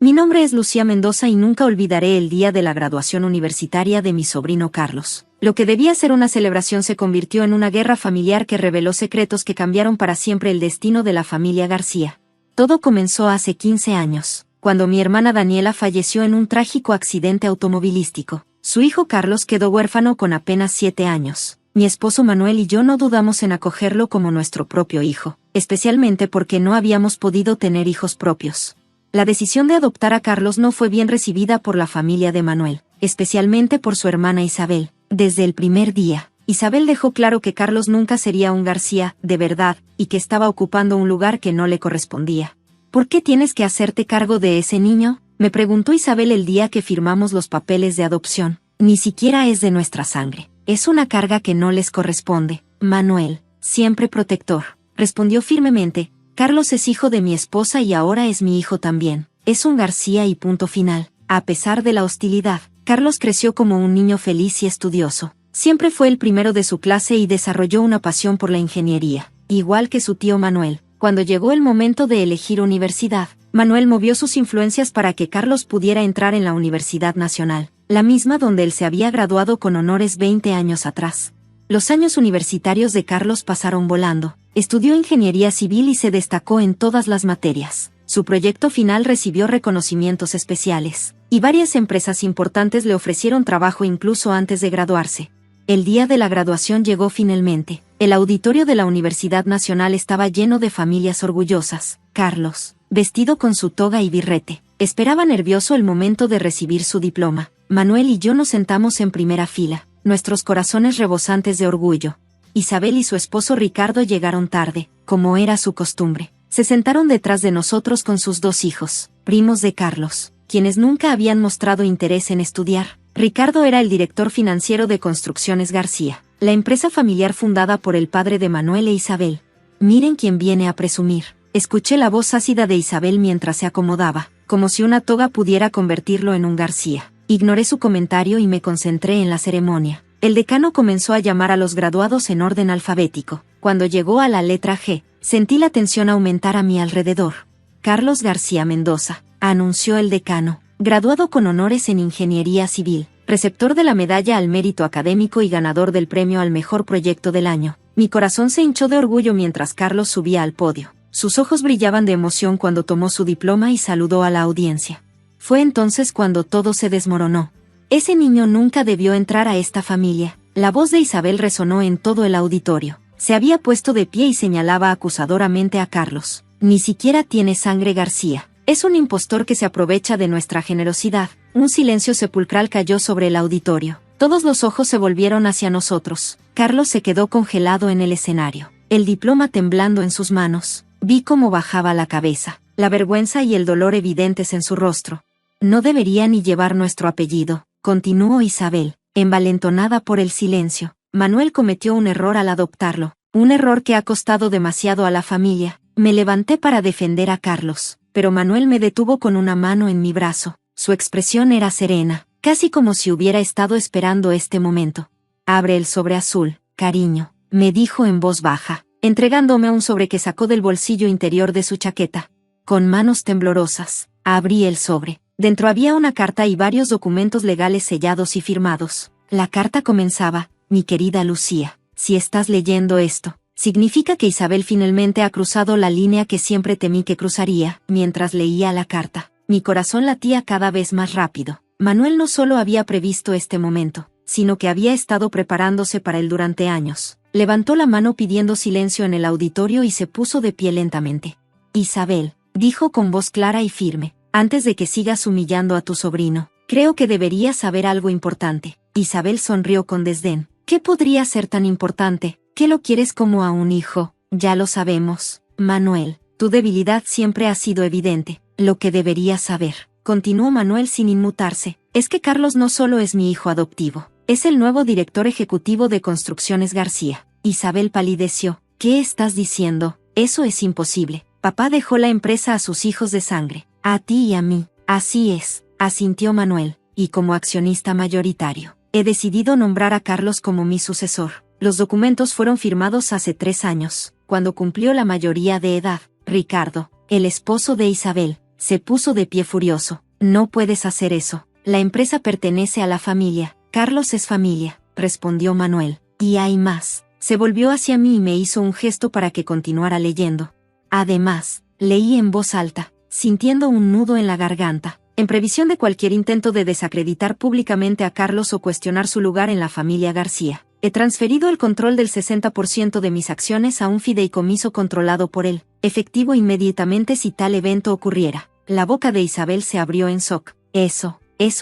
Mi nombre es Lucía Mendoza y nunca olvidaré el día de la graduación universitaria de mi sobrino Carlos. Lo que debía ser una celebración se convirtió en una guerra familiar que reveló secretos que cambiaron para siempre el destino de la familia García. Todo comenzó hace 15 años, cuando mi hermana Daniela falleció en un trágico accidente automovilístico. Su hijo Carlos quedó huérfano con apenas 7 años. Mi esposo Manuel y yo no dudamos en acogerlo como nuestro propio hijo, especialmente porque no habíamos podido tener hijos propios. La decisión de adoptar a Carlos no fue bien recibida por la familia de Manuel, especialmente por su hermana Isabel. Desde el primer día, Isabel dejó claro que Carlos nunca sería un García, de verdad, y que estaba ocupando un lugar que no le correspondía. ¿Por qué tienes que hacerte cargo de ese niño?, me preguntó Isabel el día que firmamos los papeles de adopción. Ni siquiera es de nuestra sangre. Es una carga que no les corresponde. Manuel, siempre protector, respondió firmemente. Carlos es hijo de mi esposa y ahora es mi hijo también. Es un García y punto final. A pesar de la hostilidad, Carlos creció como un niño feliz y estudioso. Siempre fue el primero de su clase y desarrolló una pasión por la ingeniería, igual que su tío Manuel. Cuando llegó el momento de elegir universidad, Manuel movió sus influencias para que Carlos pudiera entrar en la Universidad Nacional, la misma donde él se había graduado con honores 20 años atrás. Los años universitarios de Carlos pasaron volando. Estudió ingeniería civil y se destacó en todas las materias. Su proyecto final recibió reconocimientos especiales, y varias empresas importantes le ofrecieron trabajo incluso antes de graduarse. El día de la graduación llegó finalmente. El auditorio de la Universidad Nacional estaba lleno de familias orgullosas. Carlos, vestido con su toga y birrete, esperaba nervioso el momento de recibir su diploma. Manuel y yo nos sentamos en primera fila, nuestros corazones rebosantes de orgullo. Isabel y su esposo Ricardo llegaron tarde, como era su costumbre. Se sentaron detrás de nosotros con sus 2 hijos, primos de Carlos, quienes nunca habían mostrado interés en estudiar. Ricardo era el director financiero de Construcciones García, la empresa familiar fundada por el padre de Manuel e Isabel. Miren quién viene a presumir. Escuché la voz ácida de Isabel mientras se acomodaba, como si una toga pudiera convertirlo en un García. Ignoré su comentario y me concentré en la ceremonia. El decano comenzó a llamar a los graduados en orden alfabético. Cuando llegó a la letra G, sentí la tensión aumentar a mi alrededor. Carlos García Mendoza, anunció el decano, graduado con honores en Ingeniería Civil, receptor de la Medalla al Mérito Académico y ganador del premio al Mejor Proyecto del Año. Mi corazón se hinchó de orgullo mientras Carlos subía al podio. Sus ojos brillaban de emoción cuando tomó su diploma y saludó a la audiencia. Fue entonces cuando todo se desmoronó. Ese niño nunca debió entrar a esta familia. La voz de Isabel resonó en todo el auditorio. Se había puesto de pie y señalaba acusadoramente a Carlos. Ni siquiera tiene sangre García. Es un impostor que se aprovecha de nuestra generosidad. Un silencio sepulcral cayó sobre el auditorio. Todos los ojos se volvieron hacia nosotros. Carlos se quedó congelado en el escenario, el diploma temblando en sus manos. Vi cómo bajaba la cabeza, la vergüenza y el dolor evidentes en su rostro. No debería ni llevar nuestro apellido, continuó Isabel, envalentonada por el silencio. Manuel cometió un error al adoptarlo, un error que ha costado demasiado a la familia. Me levanté para defender a Carlos, pero Manuel me detuvo con una mano en mi brazo. Su expresión era serena, casi como si hubiera estado esperando este momento. Abre el sobre azul, cariño, me dijo en voz baja, entregándome un sobre que sacó del bolsillo interior de su chaqueta. Con manos temblorosas, abrí el sobre. Dentro había una carta y varios documentos legales sellados y firmados. La carta comenzaba: mi querida Lucía, si estás leyendo esto, significa que Isabel finalmente ha cruzado la línea que siempre temí que cruzaría. Mientras leía la carta, mi corazón latía cada vez más rápido. Manuel no solo había previsto este momento, sino que había estado preparándose para él durante años. Levantó la mano pidiendo silencio en el auditorio y se puso de pie lentamente. Isabel, dijo con voz clara y firme, antes de que sigas humillando a tu sobrino, creo que deberías saber algo importante. Isabel sonrió con desdén. ¿Qué podría ser tan importante? ¿Que lo quieres como a un hijo? Ya lo sabemos, Manuel. Tu debilidad siempre ha sido evidente. Lo que deberías saber, continuó Manuel sin inmutarse, es que Carlos no solo es mi hijo adoptivo, es el nuevo director ejecutivo de Construcciones García. Isabel palideció. ¿Qué estás diciendo? Eso es imposible. Papá dejó la empresa a sus hijos de sangre, a ti y a mí. Así es, asintió Manuel, y como accionista mayoritario, he decidido nombrar a Carlos como mi sucesor. Los documentos fueron firmados hace 3 años, cuando cumplió la mayoría de edad. Ricardo, el esposo de Isabel, Se puso de pie furioso. No puedes hacer eso. La empresa pertenece a la familia. Carlos es familia, respondió Manuel. Y hay más. Se volvió hacia mí y me hizo un gesto para que continuara leyendo. Además, leí en voz alta, sintiendo un nudo en la garganta, en previsión de cualquier intento de desacreditar públicamente a Carlos o cuestionar su lugar en la familia García. He transferido el control del 60% de mis acciones a un fideicomiso controlado por él, efectivo inmediatamente si tal evento ocurriera. La boca de Isabel se abrió en shock. Eso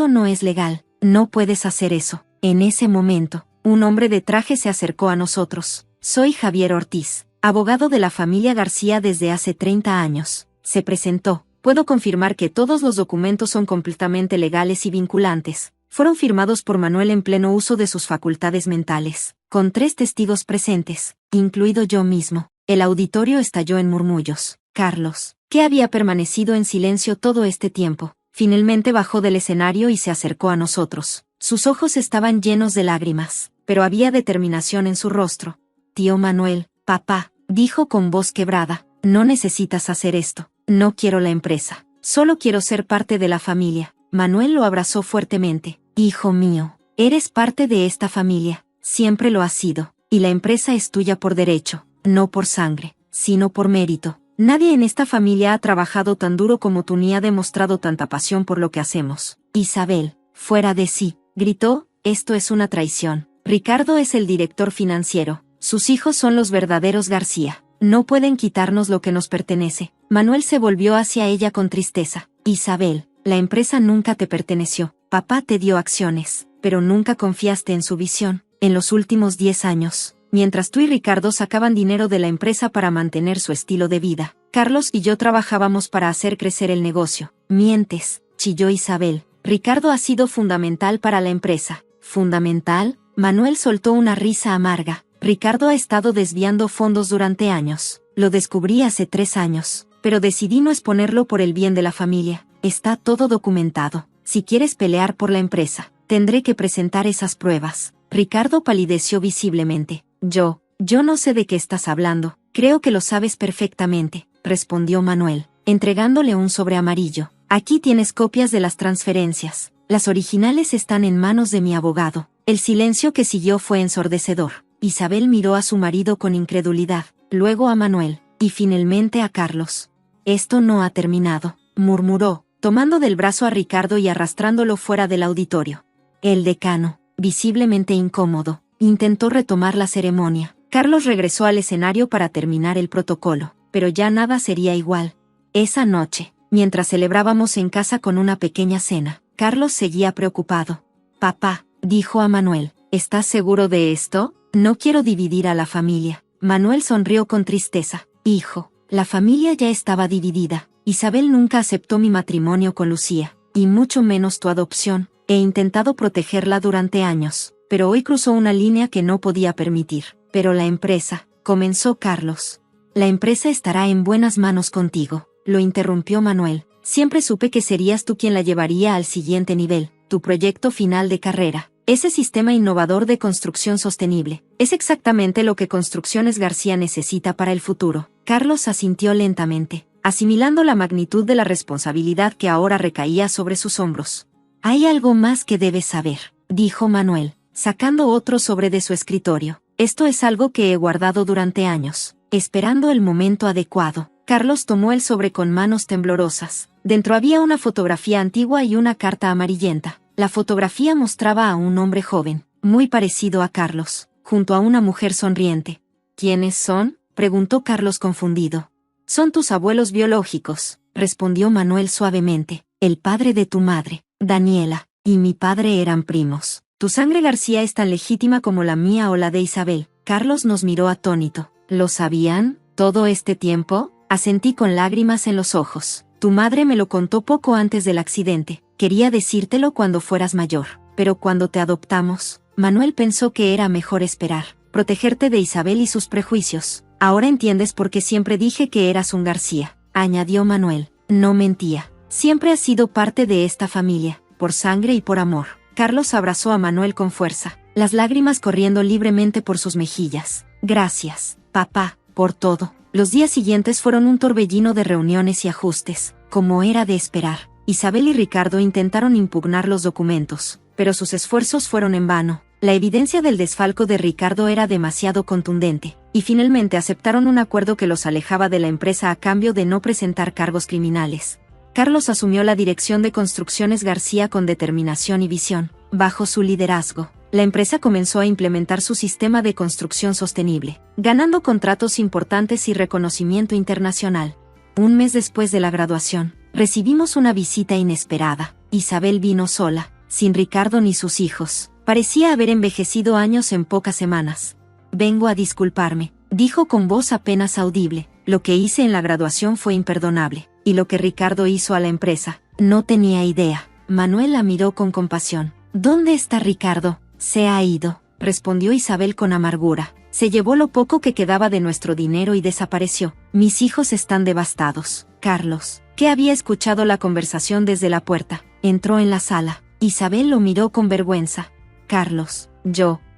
no es legal. No puedes hacer eso. En ese momento, un hombre de traje se acercó a nosotros. Soy Javier Ortiz, abogado de la familia García desde hace 30 años. Se presentó. Puedo confirmar que todos los documentos son completamente legales y vinculantes. Fueron firmados por Manuel en pleno uso de sus facultades mentales, con 3 testigos presentes, incluido yo mismo. El auditorio estalló en murmullos. Carlos, que había permanecido en silencio todo este tiempo, finalmente bajó del escenario y se acercó a nosotros. Sus ojos estaban llenos de lágrimas, pero había determinación en su rostro. Tío Manuel, papá, dijo con voz quebrada, no necesitas hacer esto. No quiero la empresa. Solo quiero ser parte de la familia. Manuel lo abrazó fuertemente. Hijo mío, eres parte de esta familia. Siempre lo has sido. Y la empresa es tuya por derecho, no por sangre, sino por mérito. Nadie en esta familia ha trabajado tan duro como tú ni ha demostrado tanta pasión por lo que hacemos. Isabel, fuera de sí, gritó, esto es una traición. Ricardo es el director financiero. Sus hijos son los verdaderos García. No pueden quitarnos lo que nos pertenece. Manuel se volvió hacia ella con tristeza. Isabel, la empresa nunca te perteneció. Papá te dio acciones, pero nunca confiaste en su visión. En los últimos 10 años, mientras tú y Ricardo sacaban dinero de la empresa para mantener su estilo de vida, Carlos y yo trabajábamos para hacer crecer el negocio. Mientes, chilló Isabel. Ricardo ha sido fundamental para la empresa. ¿Fundamental? Manuel soltó una risa amarga. Ricardo ha estado desviando fondos durante años. Lo descubrí hace 3 años, pero decidí no exponerlo por el bien de la familia. Está todo documentado. Si quieres pelear por la empresa, tendré que presentar esas pruebas. Ricardo palideció visiblemente. Yo no sé de qué estás hablando. Creo que lo sabes perfectamente, respondió Manuel, entregándole un sobre amarillo. Aquí tienes copias de las transferencias. Las originales están en manos de mi abogado. El silencio que siguió fue ensordecedor. Isabel miró a su marido con incredulidad, luego a Manuel, y finalmente a Carlos. Esto no ha terminado, murmuró, tomando del brazo a Ricardo y arrastrándolo fuera del auditorio. El decano, visiblemente incómodo, intentó retomar la ceremonia. Carlos regresó al escenario para terminar el protocolo, pero ya nada sería igual. Esa noche, mientras celebrábamos en casa con una pequeña cena, Carlos seguía preocupado. Papá, dijo a Manuel, ¿estás seguro de esto? No quiero dividir a la familia. Manuel sonrió con tristeza. Hijo, la familia ya estaba dividida. Isabel nunca aceptó mi matrimonio con Lucía, y mucho menos tu adopción. He intentado protegerla durante años, pero hoy cruzó una línea que no podía permitir. Pero la empresa, comenzó Carlos. La empresa estará en buenas manos contigo, lo interrumpió Manuel. Siempre supe que serías tú quien la llevaría al siguiente nivel, tu proyecto final de carrera. Ese sistema innovador de construcción sostenible, es exactamente lo que Construcciones García necesita para el futuro. Carlos asintió lentamente, asimilando la magnitud de la responsabilidad que ahora recaía sobre sus hombros. Hay algo más que debes saber, dijo Manuel, sacando otro sobre de su escritorio. Esto es algo que he guardado durante años, esperando el momento adecuado. Carlos tomó el sobre con manos temblorosas. Dentro había una fotografía antigua y una carta amarillenta. La fotografía mostraba a un hombre joven, muy parecido a Carlos, junto a una mujer sonriente. ¿Quiénes son?, preguntó Carlos confundido. Son tus abuelos biológicos, respondió Manuel suavemente. El padre de tu madre, Daniela, y mi padre eran primos. Tu sangre García es tan legítima como la mía o la de Isabel. Carlos nos miró atónito. ¿Lo sabían, todo este tiempo? Asentí con lágrimas en los ojos. Tu madre me lo contó poco antes del accidente. Quería decírtelo cuando fueras mayor, pero cuando te adoptamos, Manuel pensó que era mejor esperar, protegerte de Isabel y sus prejuicios. Ahora entiendes por qué siempre dije que eras un García, añadió Manuel. No mentía. Siempre has sido parte de esta familia, por sangre y por amor. Carlos abrazó a Manuel con fuerza, las lágrimas corriendo libremente por sus mejillas. Gracias, papá, por todo. Los días siguientes fueron un torbellino de reuniones y ajustes. Como era de esperar, Isabel y Ricardo intentaron impugnar los documentos, pero sus esfuerzos fueron en vano. La evidencia del desfalco de Ricardo era demasiado contundente, y finalmente aceptaron un acuerdo que los alejaba de la empresa a cambio de no presentar cargos criminales. Carlos asumió la dirección de Construcciones García con determinación y visión. Bajo su liderazgo, la empresa comenzó a implementar su sistema de construcción sostenible, ganando contratos importantes y reconocimiento internacional. Un mes después de la graduación, recibimos una visita inesperada. Isabel vino sola, sin Ricardo ni sus hijos. Parecía haber envejecido años en pocas semanas. Vengo a disculparme, dijo con voz apenas audible. Lo que hice en la graduación fue imperdonable, y lo que Ricardo hizo a la empresa, no tenía idea. Manuel la miró con compasión. ¿Dónde está Ricardo? Se ha ido, respondió Isabel con amargura. Se llevó lo poco que quedaba de nuestro dinero y desapareció. Mis hijos están devastados. Carlos, que había escuchado la conversación desde la puerta, entró en la sala. Isabel lo miró con vergüenza. Carlos,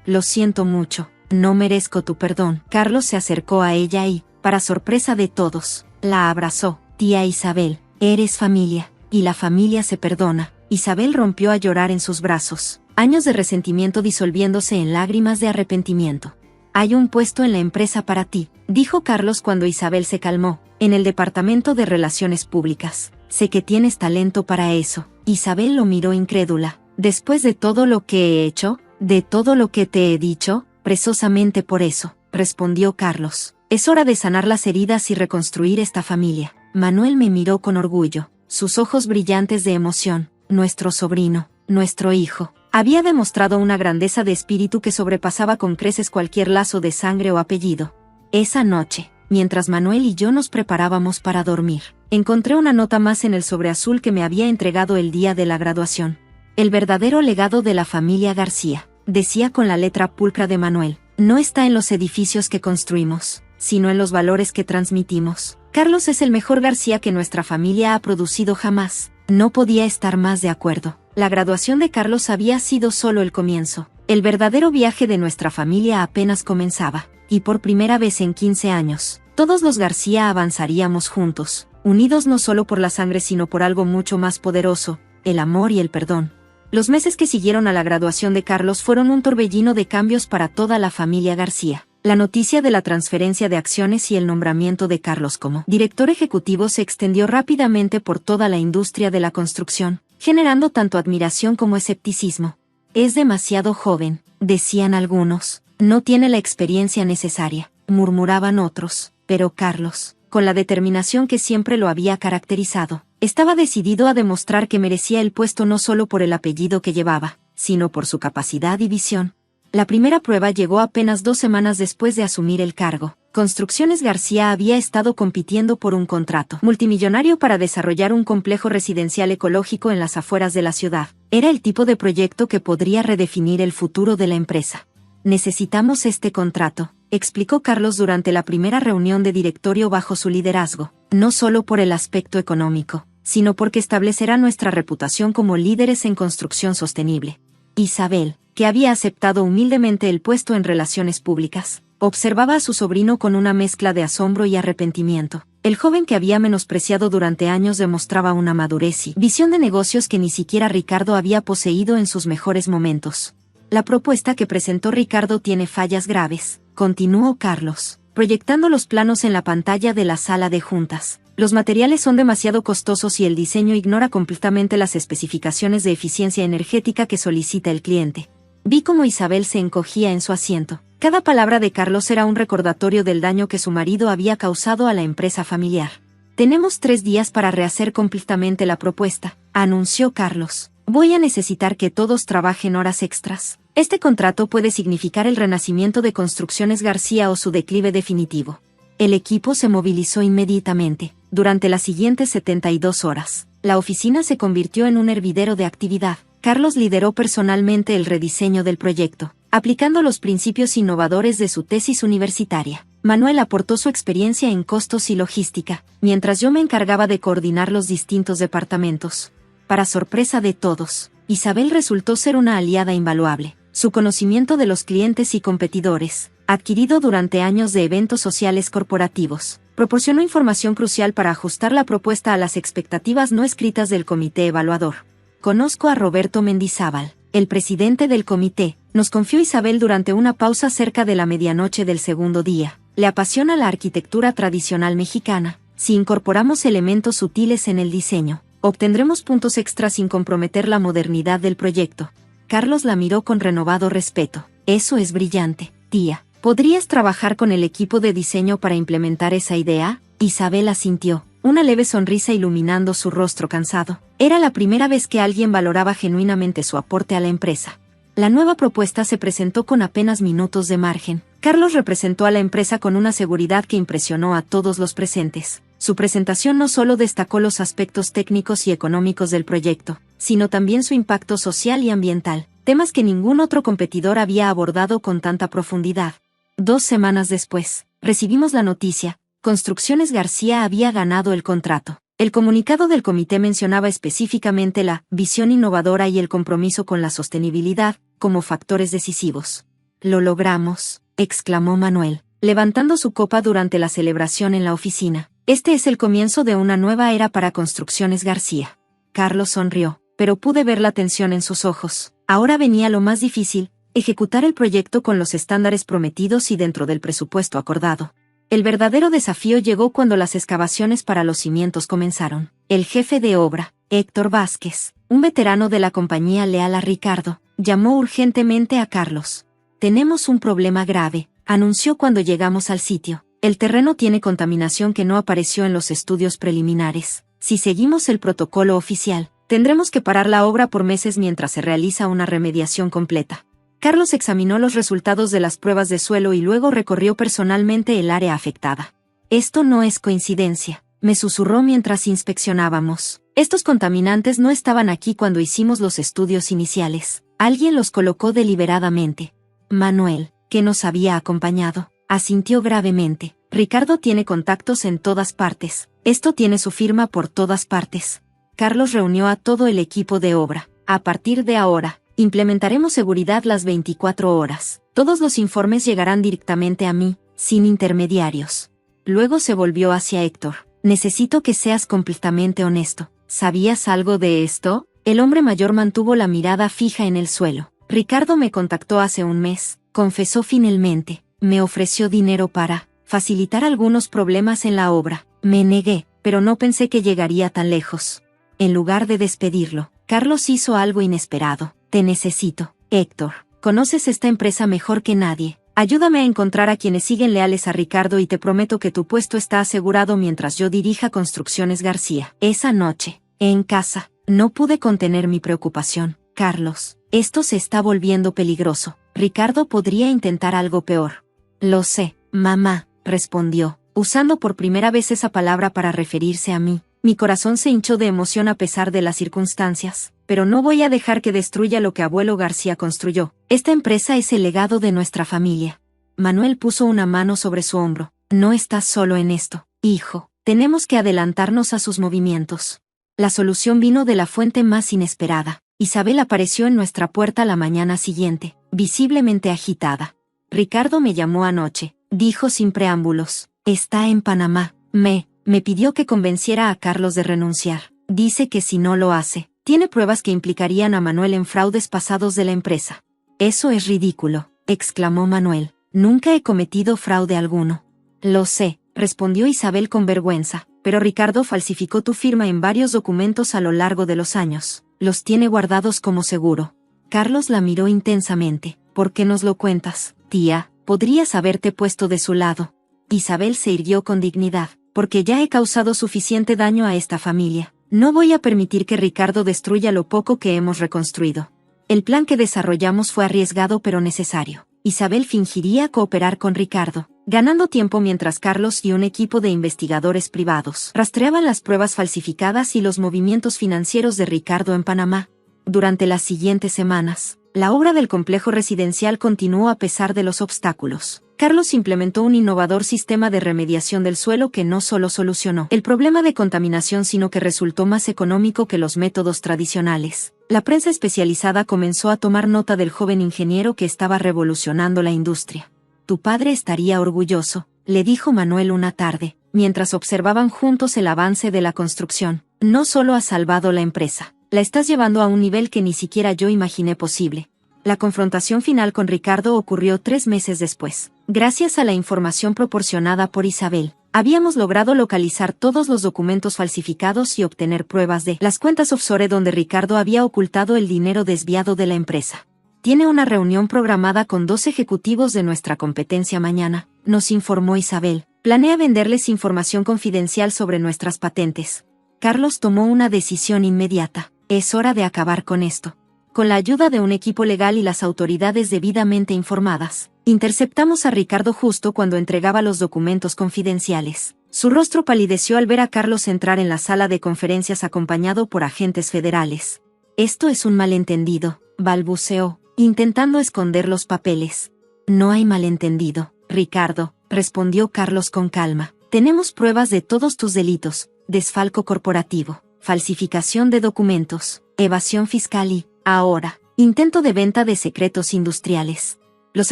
lo siento mucho, no merezco tu perdón. Carlos se acercó a ella y, para sorpresa de todos, la abrazó. Tía Isabel, eres familia, y la familia se perdona. Isabel rompió a llorar en sus brazos, años de resentimiento disolviéndose en lágrimas de arrepentimiento. Hay un puesto en la empresa para ti, dijo Carlos cuando Isabel se calmó, en el departamento de Relaciones Públicas. Sé que tienes talento para eso. Isabel lo miró incrédula. Después de todo lo que he hecho, de todo lo que te he dicho, precisamente por eso, respondió Carlos. Es hora de sanar las heridas y reconstruir esta familia. Manuel me miró con orgullo, sus ojos brillantes de emoción. Nuestro sobrino, nuestro hijo, había demostrado una grandeza de espíritu que sobrepasaba con creces cualquier lazo de sangre o apellido. Esa noche, mientras Manuel y yo nos preparábamos para dormir, encontré una nota más en el sobre azul que me había entregado el día de la graduación. El verdadero legado de la familia García, decía con la letra pulcra de Manuel, no está en los edificios que construimos, sino en los valores que transmitimos. Carlos es el mejor García que nuestra familia ha producido jamás. No podía estar más de acuerdo. La graduación de Carlos había sido solo el comienzo. El verdadero viaje de nuestra familia apenas comenzaba, y por primera vez en 15 años, todos los García avanzaríamos juntos, unidos no solo por la sangre sino por algo mucho más poderoso, el amor y el perdón. Los meses que siguieron a la graduación de Carlos fueron un torbellino de cambios para toda la familia García. La noticia de la transferencia de acciones y el nombramiento de Carlos como director ejecutivo se extendió rápidamente por toda la industria de la construcción, generando tanto admiración como escepticismo. Es demasiado joven, decían algunos. No tiene la experiencia necesaria, murmuraban otros. Pero Carlos, con la determinación que siempre lo había caracterizado, estaba decidido a demostrar que merecía el puesto no solo por el apellido que llevaba, sino por su capacidad y visión. La primera prueba llegó apenas 2 semanas después de asumir el cargo. Construcciones García había estado compitiendo por un contrato multimillonario para desarrollar un complejo residencial ecológico en las afueras de la ciudad. Era el tipo de proyecto que podría redefinir el futuro de la empresa. Necesitamos este contrato, explicó Carlos durante la primera reunión de directorio bajo su liderazgo, no solo por el aspecto económico, sino porque establecerá nuestra reputación como líderes en construcción sostenible. Isabel, que había aceptado humildemente el puesto en Relaciones Públicas, observaba a su sobrino con una mezcla de asombro y arrepentimiento. El joven que había menospreciado durante años demostraba una madurez y visión de negocios que ni siquiera Ricardo había poseído en sus mejores momentos. La propuesta que presentó Ricardo tiene fallas graves, continuó Carlos, proyectando los planos en la pantalla de la sala de juntas. Los materiales son demasiado costosos y el diseño ignora completamente las especificaciones de eficiencia energética que solicita el cliente. Vi cómo Isabel se encogía en su asiento. Cada palabra de Carlos era un recordatorio del daño que su marido había causado a la empresa familiar. Tenemos 3 días para rehacer completamente la propuesta, anunció Carlos. Voy a necesitar que todos trabajen horas extras. Este contrato puede significar el renacimiento de Construcciones García o su declive definitivo. El equipo se movilizó inmediatamente. Durante las siguientes 72 horas, la oficina se convirtió en un hervidero de actividad. Carlos lideró personalmente el rediseño del proyecto, aplicando los principios innovadores de su tesis universitaria. Manuel aportó su experiencia en costos y logística, mientras yo me encargaba de coordinar los distintos departamentos. Para sorpresa de todos, Isabel resultó ser una aliada invaluable. Su conocimiento de los clientes y competidores, adquirido durante años de eventos sociales corporativos, proporcionó información crucial para ajustar la propuesta a las expectativas no escritas del comité evaluador. Conozco a Roberto Mendizábal, el presidente del comité, nos confió Isabel durante una pausa cerca de la medianoche del segundo día. Le apasiona la arquitectura tradicional mexicana. Si incorporamos elementos sutiles en el diseño, obtendremos puntos extra sin comprometer la modernidad del proyecto. Carlos la miró con renovado respeto. Eso es brillante, tía. ¿Podrías trabajar con el equipo de diseño para implementar esa idea? Isabel asintió, una leve sonrisa iluminando su rostro cansado. Era la primera vez que alguien valoraba genuinamente su aporte a la empresa. La nueva propuesta se presentó con apenas minutos de margen. Carlos representó a la empresa con una seguridad que impresionó a todos los presentes. Su presentación no solo destacó los aspectos técnicos y económicos del proyecto, sino también su impacto social y ambiental, temas que ningún otro competidor había abordado con tanta profundidad. 2 semanas después, recibimos la noticia: Construcciones García había ganado el contrato. El comunicado del comité mencionaba específicamente la visión innovadora y el compromiso con la sostenibilidad como factores decisivos. «Lo logramos», exclamó Manuel, levantando su copa durante la celebración en la oficina. «Este es el comienzo de una nueva era para Construcciones García». Carlos sonrió, pero pude ver la tensión en sus ojos. Ahora venía lo más difícil: ejecutar el proyecto con los estándares prometidos y dentro del presupuesto acordado. El verdadero desafío llegó cuando las excavaciones para los cimientos comenzaron. El jefe de obra, Héctor Vázquez, un veterano de la compañía leal a Ricardo, llamó urgentemente a Carlos. «Tenemos un problema grave», anunció cuando llegamos al sitio. «El terreno tiene contaminación que no apareció en los estudios preliminares. Si seguimos el protocolo oficial, tendremos que parar la obra por meses mientras se realiza una remediación completa». Carlos examinó los resultados de las pruebas de suelo y luego recorrió personalmente el área afectada. «Esto no es coincidencia», me susurró mientras inspeccionábamos. «Estos contaminantes no estaban aquí cuando hicimos los estudios iniciales. Alguien los colocó deliberadamente». Manuel, que nos había acompañado, asintió gravemente. «Ricardo tiene contactos en todas partes. Esto tiene su firma por todas partes». Carlos reunió a todo el equipo de obra. «A partir de ahora, implementaremos seguridad las 24 horas. Todos los informes llegarán directamente a mí, sin intermediarios». Luego se volvió hacia Héctor. «Necesito que seas completamente honesto. ¿Sabías algo de esto?». El hombre mayor mantuvo la mirada fija en el suelo. «Ricardo me contactó hace un mes», confesó finalmente. «Me ofreció dinero para facilitar algunos problemas en la obra. Me negué, pero no pensé que llegaría tan lejos». En lugar de despedirlo, Carlos hizo algo inesperado. «Te necesito, Héctor. Conoces esta empresa mejor que nadie. Ayúdame a encontrar a quienes siguen leales a Ricardo y te prometo que tu puesto está asegurado mientras yo dirija Construcciones García». Esa noche, en casa, no pude contener mi preocupación. «Carlos, esto se está volviendo peligroso. Ricardo podría intentar algo peor». «Lo sé, mamá», respondió, usando por primera vez esa palabra para referirse a mí. Mi corazón se hinchó de emoción a pesar de las circunstancias. «Pero no voy a dejar que destruya lo que abuelo García construyó. Esta empresa es el legado de nuestra familia». Manuel puso una mano sobre su hombro. «No estás solo en esto, hijo. Tenemos que adelantarnos a sus movimientos». La solución vino de la fuente más inesperada. Isabel apareció en nuestra puerta la mañana siguiente, visiblemente agitada. «Ricardo me llamó anoche», dijo sin preámbulos. «Está en Panamá. Me pidió que convenciera a Carlos de renunciar. Dice que si no lo hace, tiene pruebas que implicarían a Manuel en fraudes pasados de la empresa». «Eso es ridículo», exclamó Manuel. «Nunca he cometido fraude alguno». «Lo sé», respondió Isabel con vergüenza, «pero Ricardo falsificó tu firma en varios documentos a lo largo de los años. Los tiene guardados como seguro». Carlos la miró intensamente. «¿Por qué nos lo cuentas, tía? Podrías haberte puesto de su lado». Isabel se irguió con dignidad. «Porque ya he causado suficiente daño a esta familia. No voy a permitir que Ricardo destruya lo poco que hemos reconstruido». El plan que desarrollamos fue arriesgado pero necesario. Isabel fingiría cooperar con Ricardo, ganando tiempo mientras Carlos y un equipo de investigadores privados rastreaban las pruebas falsificadas y los movimientos financieros de Ricardo en Panamá. Durante las siguientes semanas, la obra del complejo residencial continuó a pesar de los obstáculos. Carlos implementó un innovador sistema de remediación del suelo que no solo solucionó el problema de contaminación sino que resultó más económico que los métodos tradicionales. La prensa especializada comenzó a tomar nota del joven ingeniero que estaba revolucionando la industria. «Tu padre estaría orgulloso», le dijo Manuel una tarde. mientras observaban juntos el avance de la construcción. No solo has salvado la empresa, la estás llevando a un nivel que ni siquiera yo imaginé posible. La confrontación final con Ricardo ocurrió 3 meses después. Gracias a la información proporcionada por Isabel, habíamos logrado localizar todos los documentos falsificados y obtener pruebas de las cuentas offshore donde Ricardo había ocultado el dinero desviado de la empresa. Tiene una reunión programada con 2 ejecutivos de nuestra competencia mañana, nos informó Isabel. Planea venderles información confidencial sobre nuestras patentes. Carlos tomó una decisión inmediata. Es hora de acabar con esto. Con la ayuda de un equipo legal y las autoridades debidamente informadas, interceptamos a Ricardo justo cuando entregaba los documentos confidenciales. Su rostro palideció al ver a Carlos entrar en la sala de conferencias acompañado por agentes federales. Esto es un malentendido, balbuceó, intentando esconder los papeles. No hay malentendido, Ricardo, respondió Carlos con calma. Tenemos pruebas de todos tus delitos: desfalco corporativo, falsificación de documentos, evasión fiscal y, ahora, intento de venta de secretos industriales. Los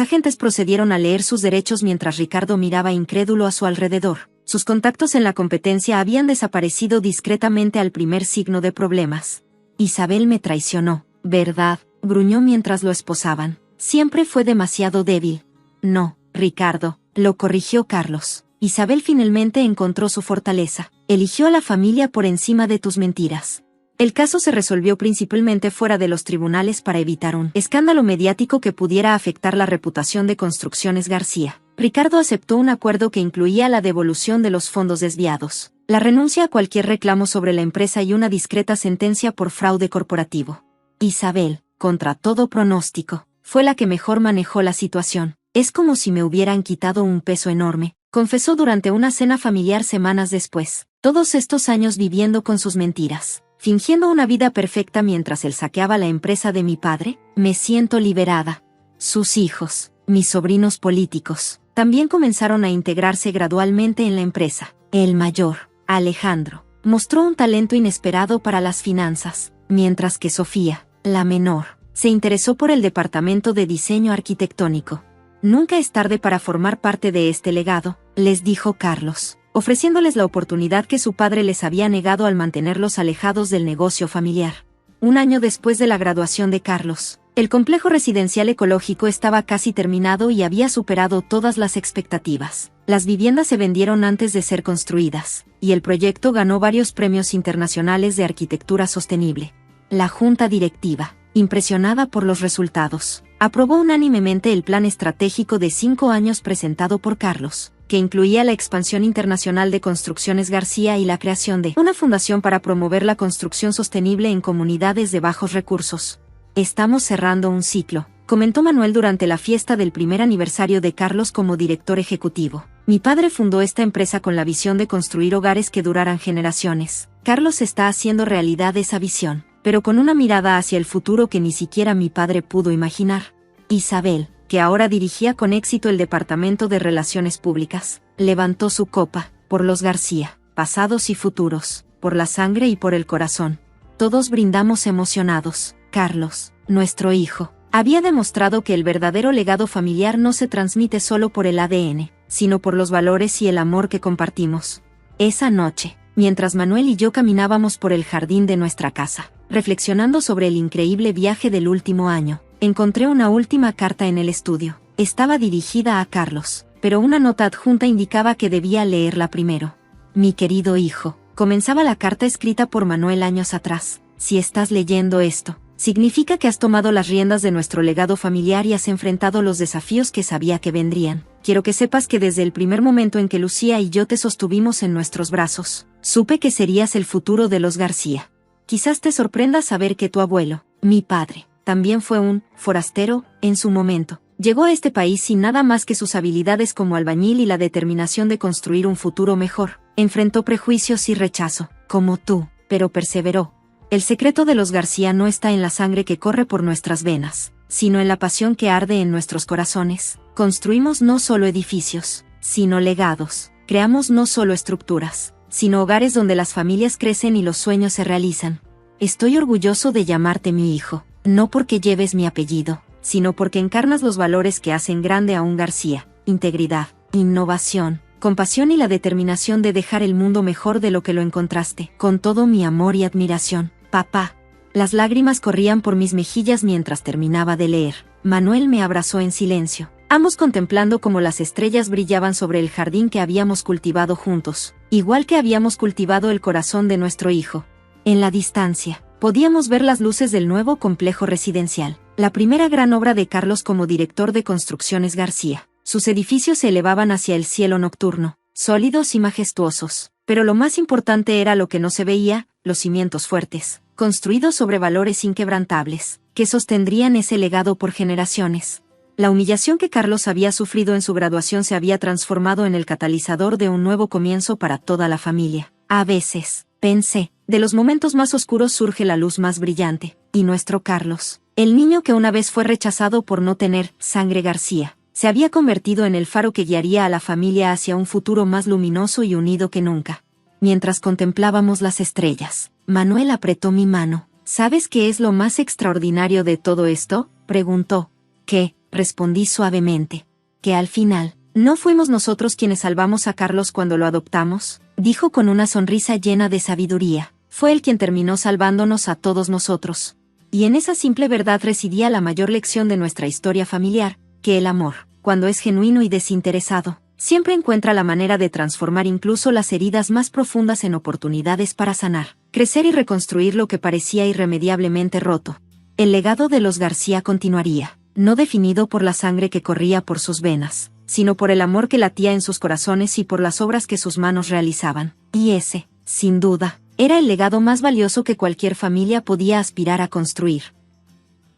agentes procedieron a leer sus derechos mientras Ricardo miraba incrédulo a su alrededor. Sus contactos en la competencia habían desaparecido discretamente al primer signo de problemas. Isabel me traicionó, ¿verdad?, gruñó mientras lo esposaban. Siempre fue demasiado débil. No, Ricardo, lo corrigió Carlos. Isabel finalmente encontró su fortaleza. Eligió a la familia por encima de tus mentiras. El caso se resolvió principalmente fuera de los tribunales para evitar un escándalo mediático que pudiera afectar la reputación de Construcciones García. Ricardo aceptó un acuerdo que incluía la devolución de los fondos desviados, la renuncia a cualquier reclamo sobre la empresa y una discreta sentencia por fraude corporativo. Isabel, contra todo pronóstico, fue la que mejor manejó la situación. Es como si me hubieran quitado un peso enorme, confesó durante una cena familiar semanas después. Todos estos años viviendo con sus mentiras, fingiendo una vida perfecta mientras él saqueaba la empresa de mi padre, me siento liberada. Sus hijos, mis sobrinos políticos, también comenzaron a integrarse gradualmente en la empresa. El mayor, Alejandro, mostró un talento inesperado para las finanzas, mientras que Sofía, la menor, se interesó por el departamento de diseño arquitectónico. Nunca es tarde para formar parte de este legado, les dijo Carlos, ofreciéndoles la oportunidad que su padre les había negado al mantenerlos alejados del negocio familiar. Un año después de la graduación de Carlos, el complejo residencial ecológico estaba casi terminado y había superado todas las expectativas. Las viviendas se vendieron antes de ser construidas, y el proyecto ganó varios premios internacionales de arquitectura sostenible. La junta directiva, impresionada por los resultados, aprobó unánimemente el plan estratégico de 5 años presentado por Carlos, que incluía la expansión internacional de Construcciones García y la creación de una fundación para promover la construcción sostenible en comunidades de bajos recursos. Estamos cerrando un ciclo, comentó Manuel durante la fiesta del primer aniversario de Carlos como director ejecutivo. Mi padre fundó esta empresa con la visión de construir hogares que duraran generaciones. Carlos está haciendo realidad esa visión, pero con una mirada hacia el futuro que ni siquiera mi padre pudo imaginar. Isabel, que ahora dirigía con éxito el Departamento de Relaciones Públicas, levantó su copa, por los García, pasados y futuros, por la sangre y por el corazón. Todos brindamos emocionados. Carlos, nuestro hijo, había demostrado que el verdadero legado familiar no se transmite solo por el ADN, sino por los valores y el amor que compartimos. Esa noche, mientras Manuel y yo caminábamos por el jardín de nuestra casa, reflexionando sobre el increíble viaje del último año, encontré una última carta en el estudio. Estaba dirigida a Carlos, pero una nota adjunta indicaba que debía leerla primero. Mi querido hijo, comenzaba la carta escrita por Manuel años atrás. Si estás leyendo esto, significa que has tomado las riendas de nuestro legado familiar y has enfrentado los desafíos que sabía que vendrían. Quiero que sepas que desde el primer momento en que Lucía y yo te sostuvimos en nuestros brazos, supe que serías el futuro de los García. Quizás te sorprenda saber que tu abuelo, mi padre, también fue un forastero en su momento. Llegó a este país sin nada más que sus habilidades como albañil y la determinación de construir un futuro mejor. Enfrentó prejuicios y rechazo, como tú, pero perseveró. El secreto de los García no está en la sangre que corre por nuestras venas, sino en la pasión que arde en nuestros corazones. Construimos no solo edificios, sino legados. Creamos no solo estructuras, sino hogares donde las familias crecen y los sueños se realizan. Estoy orgulloso de llamarte mi hijo, no porque lleves mi apellido, sino porque encarnas los valores que hacen grande a un García: integridad, innovación, compasión y la determinación de dejar el mundo mejor de lo que lo encontraste. Con todo mi amor y admiración, papá. Las lágrimas corrían por mis mejillas mientras terminaba de leer. Manuel me abrazó en silencio, ambos contemplando cómo las estrellas brillaban sobre el jardín que habíamos cultivado juntos, igual que habíamos cultivado el corazón de nuestro hijo. En la distancia, podíamos ver las luces del nuevo complejo residencial, la primera gran obra de Carlos como director de Construcciones García. Sus edificios se elevaban hacia el cielo nocturno, sólidos y majestuosos, pero lo más importante era lo que no se veía, los cimientos fuertes, construidos sobre valores inquebrantables, que sostendrían ese legado por generaciones. La humillación que Carlos había sufrido en su graduación se había transformado en el catalizador de un nuevo comienzo para toda la familia. A veces, pensé, de los momentos más oscuros surge la luz más brillante, y nuestro Carlos, el niño que una vez fue rechazado por no tener sangre García, se había convertido en el faro que guiaría a la familia hacia un futuro más luminoso y unido que nunca. Mientras contemplábamos las estrellas, Manuel apretó mi mano. ¿Sabes qué es lo más extraordinario de todo esto?, preguntó. ¿Qué?, respondí suavemente. Que al final, ¿no fuimos nosotros quienes salvamos a Carlos cuando lo adoptamos?, dijo con una sonrisa llena de sabiduría. Fue él quien terminó salvándonos a todos nosotros. Y en esa simple verdad residía la mayor lección de nuestra historia familiar, que el amor, cuando es genuino y desinteresado, siempre encuentra la manera de transformar incluso las heridas más profundas en oportunidades para sanar, crecer y reconstruir lo que parecía irremediablemente roto. El legado de los García continuaría, no definido por la sangre que corría por sus venas, sino por el amor que latía en sus corazones y por las obras que sus manos realizaban. Y ese, sin duda, era el legado más valioso que cualquier familia podía aspirar a construir.